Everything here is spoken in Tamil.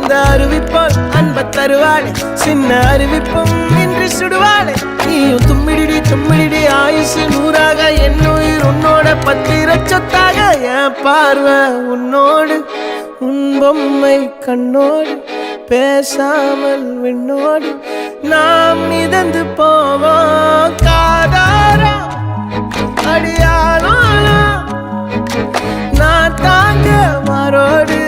அந்த அறிவிப்பால் அன்ப தருவாளே சின்ன அறிவிப்பும் இன்று சுடுவாளே நீயும் தும்மிடி தும்மிடி ஆயுசு நூறாக என் உயிர் உன்னோட பத்திர சொத்தாக என் பார்வை உன்னோடு உன் பொம்மை கண்ணோடு பேசாமல் விண்ணோடு நாம் மிதந்து போவோம் காதாரா அடியாளோ நான் தாங்க மாறோடு